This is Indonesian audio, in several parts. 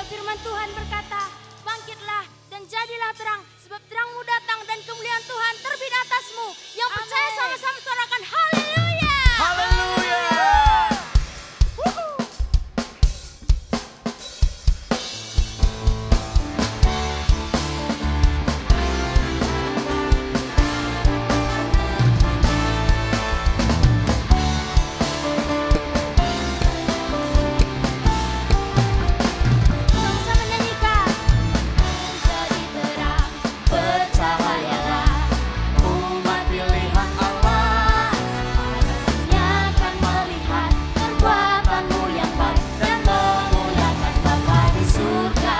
Firman Tuhan berkata, bangkitlah dan jadilah terang, sebab terangmu datang dan kemuliaan Tuhan terbit atasmu. Yang percaya sama-sama sorakan haleluya. Haleluya. Sama-sama nyanyikan. Menjadi terang, bercahayalah, umat pilihan Allah. Dunia akan melihat perbuatanmu yang baik dan memuliakan Bapa di surga.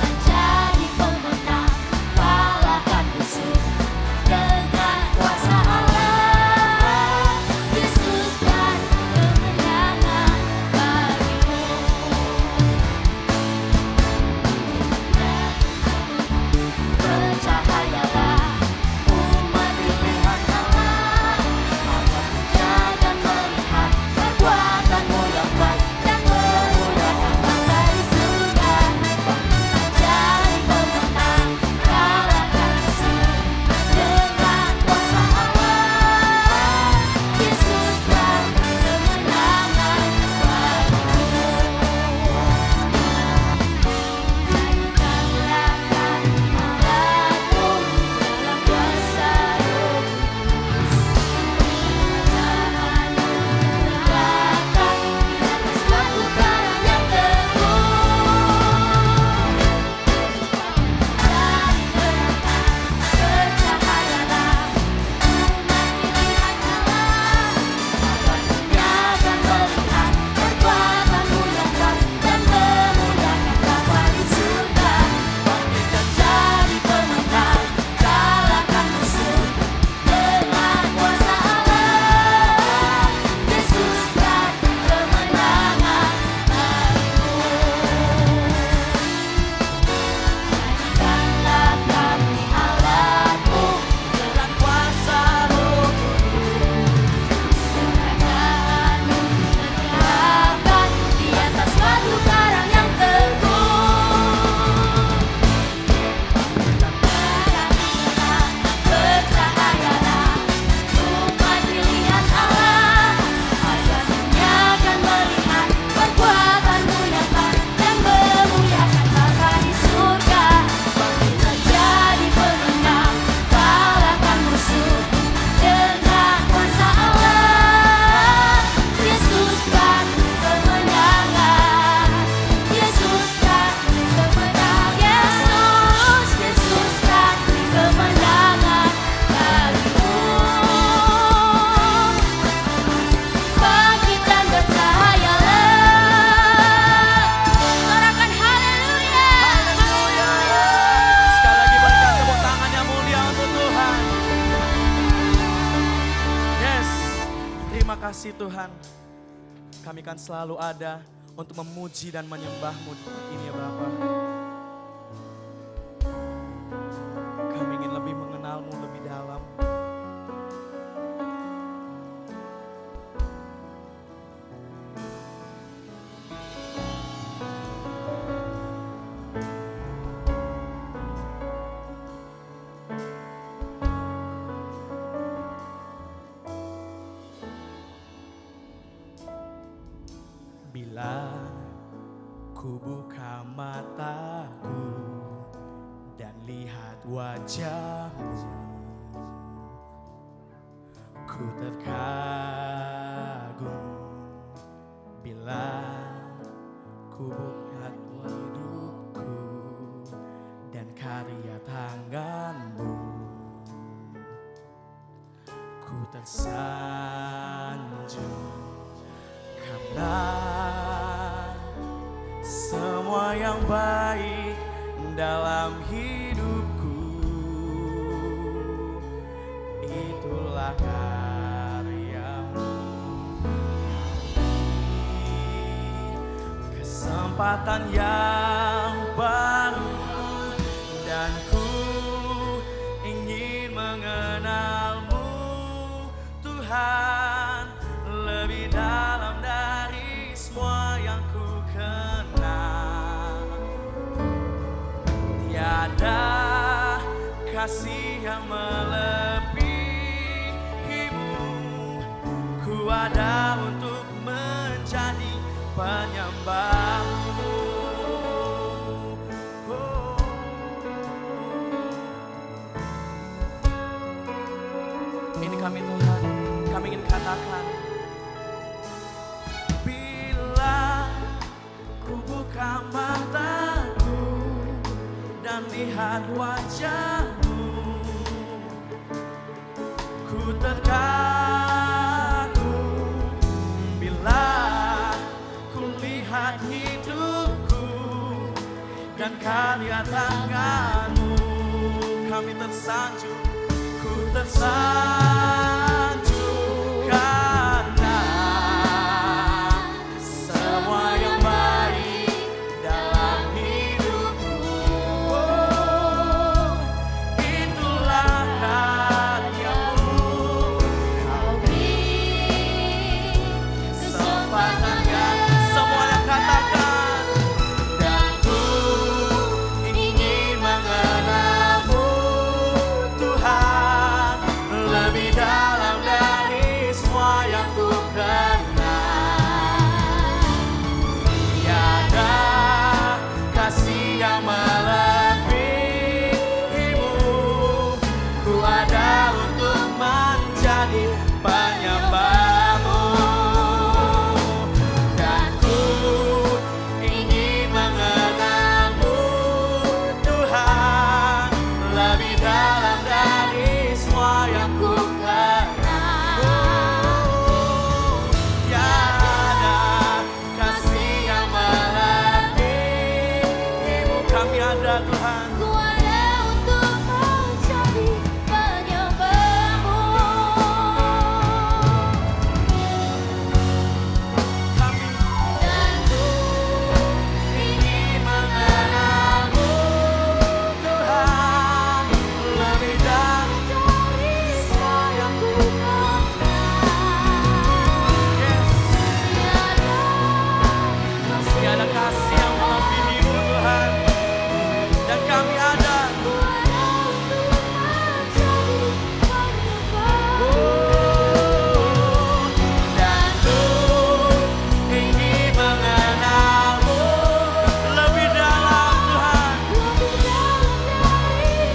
Menjadi pemenang, kalahkan musuh dengan kuasa Allah. Yesus dan kemenangan bagimu. Bercahayalah, umat pilihan Allah. Maka dunia akan melihat perbuatanmu yang baik dan memuliakan Bapa di surga. Menjadi pemenang, kalahkan musuh dengan kuasa Allah. Yesus dan kemenangan bagimu. Nyanyikanlah kami Allahku dalam kuasa Roh Kudus. Tanganmu tegakkan di atas batu karang yang teguh. Dari terang, bercahayalah, umat pilihan Allah. Maka dunia akan melihat perbuatanmu yang baik dan memuliakan Bapa di surga. Bangkit dan jadi pemenang, kalahkan musuh dengan kuasa Allah. Yesus dan kemenangan bagimu. Nyanyikanlah kami Allahku dengan kuasa Roh Kudus. Kerajaanmu tegakkan di atas batu karang yang teguh. Terang, bercahayalah, umat pilihan Allah. Agar dunia akan melihat perbuatanmu yang baik dan memuliakan Bapa di surga. Bangkitlah jadi pemenang, kalahkan musuh dengan kuasa Allah. Yesus dan kemenangan. Yesus dan kemenangan. Yesus dan kemenangan bagimu. Bangkit dan bercahayalah. Sorakan haleluya. Sekali lagi berikan tepuk tangan yang mulia untuk Tuhan. Yes, terima kasih Tuhan. Kami akan selalu ada untuk memuji dan menyembah-Mu di tempat ini ya Bapa. Kami ingin lebih mengenal-Mu lebih dalam. Bila ku buka mataku dan lihat wajah-Mu, ku terkagum. Bila ku buka hidupku dan karya tangan-Mu, ku tersanjung. Karena semua yang baik dalam hidupku itulah karya-Mu. Kesempatan yang baru dan ku ingin mengenal-Mu Tuhan lebih dalam dari semua yang ku kenal. kasih yang melebihimu. Ku ada untuk menjadi penyembahmu. Oh. Ini kami Tuhan, kami ingin katakan, bila ku buka mataku dan lihat wajahmu, ku terkagum bila ku lihat hidupku dan karya tanganmu. Kami tersanjung, ku tersanjung karena semua yang baik dalam hidupku. Oh, itulah karyamu. Kau beri kesempatannya. Semua yang katakan, dan ku ingin mengenalmu Tuhan, lebih dalam dari semua yang ku kenal. Tiada kasih yang melebihimu. Ku ada untuk menjadi penyembahmu, dan ku ingin mengenalmu Tuhan, lebih dalam dari semua yang ku kenal. Tiada kasih yang melebihimu. Kami ada Tuhan. Ku ada untuk menjadi penyembahmu. Kami Dan ku ingin mengenalmu Tuhan, lebih dalam dari semua yang ku kenal. yes. Tiada Tiada kasih yang melebihimu Tuhan, dan kami ada. ku ada untuk menjadi penyembahmu. Oh, dan ku ingin mengenalmu lebih dalam Tuhan, Lebih dalam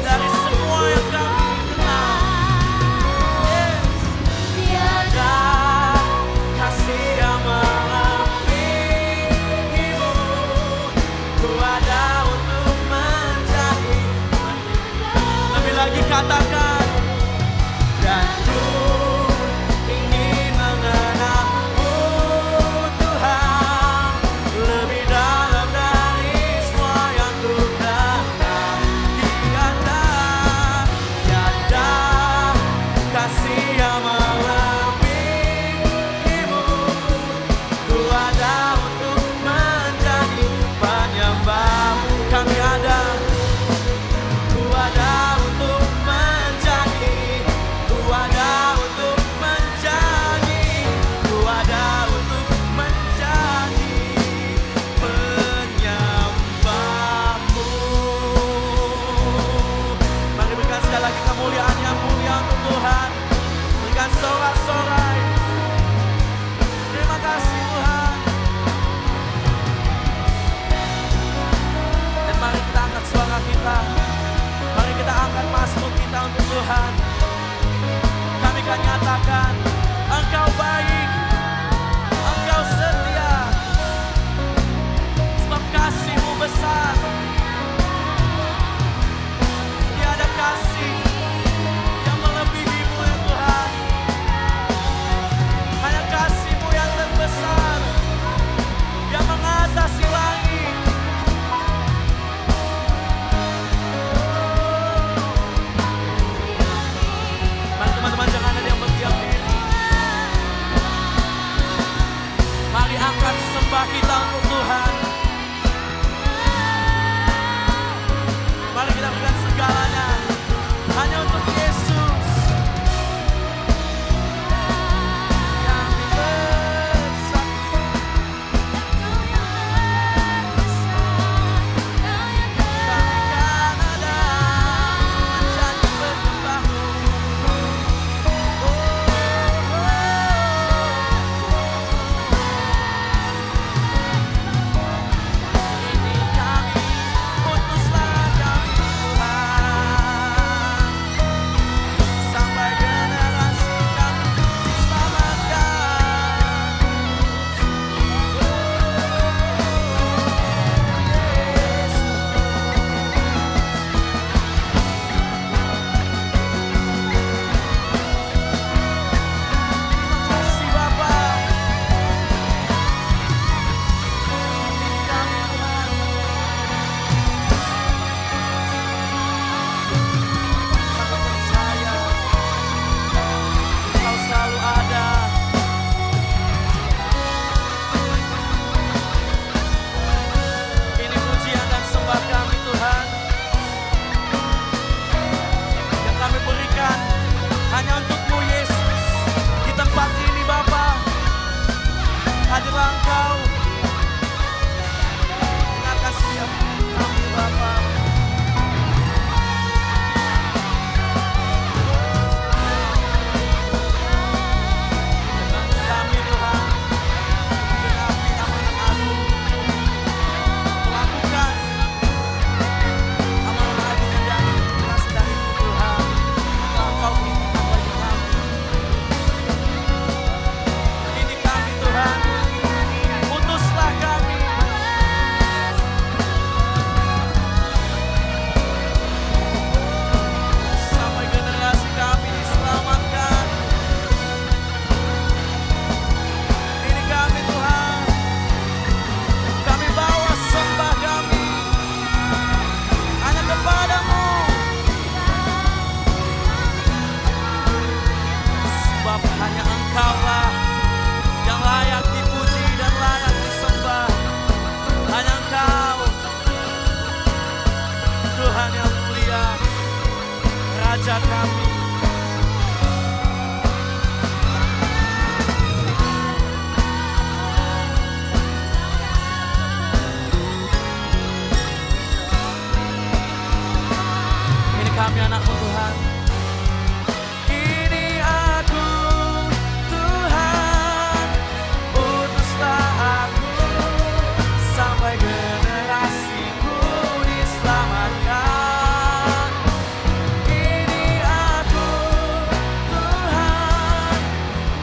dari semua yang kami kenal. Yes. tiada Kasih yang melebihimu. Ku ada untuk menjadi. Lebih lagi katakan, dan ku ingin mengenalmu Tuhan, lebih dalam dari semua yang ku kenal. Tiada kasih yang melebihimu. Ku ada untuk menjadi penyembahmu. Kami ada. Ku ada untuk menjadi. Ku ada untuk menjadi. Ku ada untuk menjadi penyembahmu. Mari berikan sekali lagi kemuliaan yang mulia untuk Tuhan. Berikan sorak-sorai. Terima kasih Tuhan. Dan mari kita angkat suara kita. Mari kita angkat mazmur kita untuk Tuhan. Kami akan nyatakan, Engkau baik, Engkau setia, sebab kasih-Mu besar. Tiada kasih yang melebihi-Mu ya Tuhan. Hanya kasih-Mu yang terbesar, yang mengatasi langit. Mari teman-teman, jangan ada yang berdiam diri. kepada kami. Ini kami anak-Mu Tuhan. Ini aku Tuhan, utuslah aku sampai generasiku diselamatkan. Ini aku Tuhan,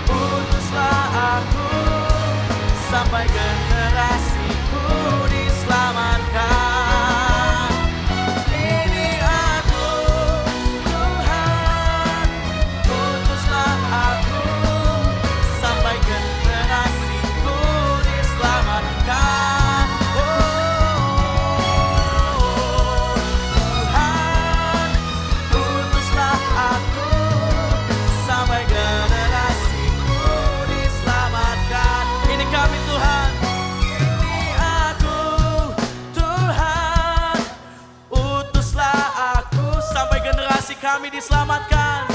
utuslah aku sampai generasiku diselamatkan. Ini aku Tuhan, utuslah aku sampai generasiku diselamatkan. Tuhan, utuslah aku sampai generasiku diselamatkan. Ini kami Tuhan. Ini aku Tuhan, utuslah aku sampai generasi kami diselamatkan.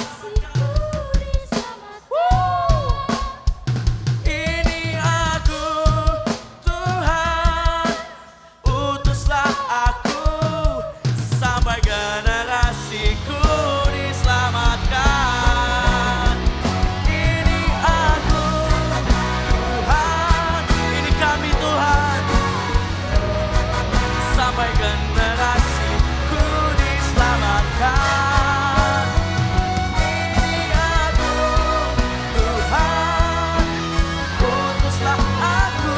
Ini aku Tuhan, utuslah aku sampai generasiku diselamatkan. Ini aku Tuhan, ini kami Tuhan, sampai generasiku diselamatkan. Ini aku Tuhan, utuslah aku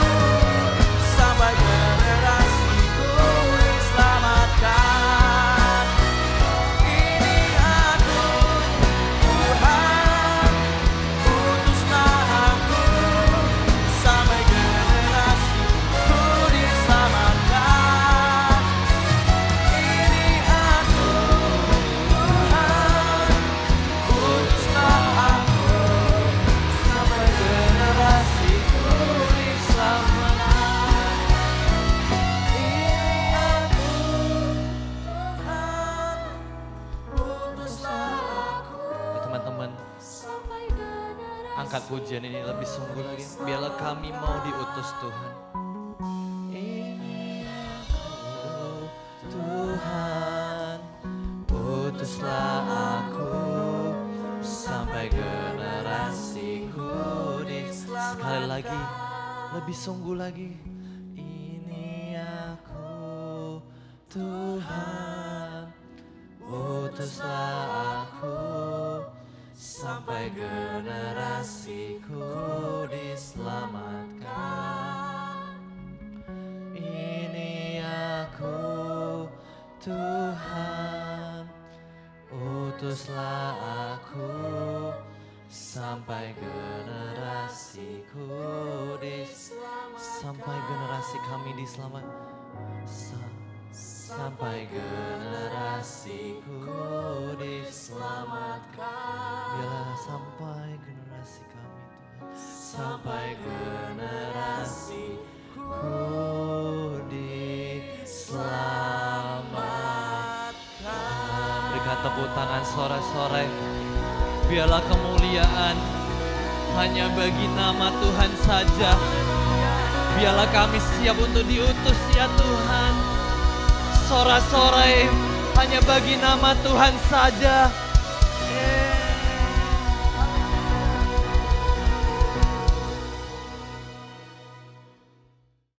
sampai generasiku diselamatkan. Ini aku Tuhan, utuslah aku sampai generasiku diselamatkan. Ini aku Tuhan, utuslah aku sampai generasiku diselamatkan. Ini aku Tuhan, utuslah aku. Teman-teman, Sampai generasi angkat pujian ini lebih sungguh lagi. Biarlah kami mau diutus Tuhan. Ini aku Tuhan, utuslah aku sampai generasiku sekali lagi, lebih sungguh lagi. Ini aku Tuhan, utuslah aku sampai generasiku diselamatkan. Ini aku Tuhan, utuslah aku sampai generasiku sampai generasi kami diselamatkan. Sampai generasiku diselamatkan. Biarlah sampai generasi kami Tuhan, sampai generasiku diselamatkan. Berikan tepuk tangan sorak-sorai. Biarlah kemuliaan hanya bagi nama Tuhan saja. Biarlah kami siap untuk diutus ya Tuhan. Sorak-sorai hanya bagi nama Tuhan saja.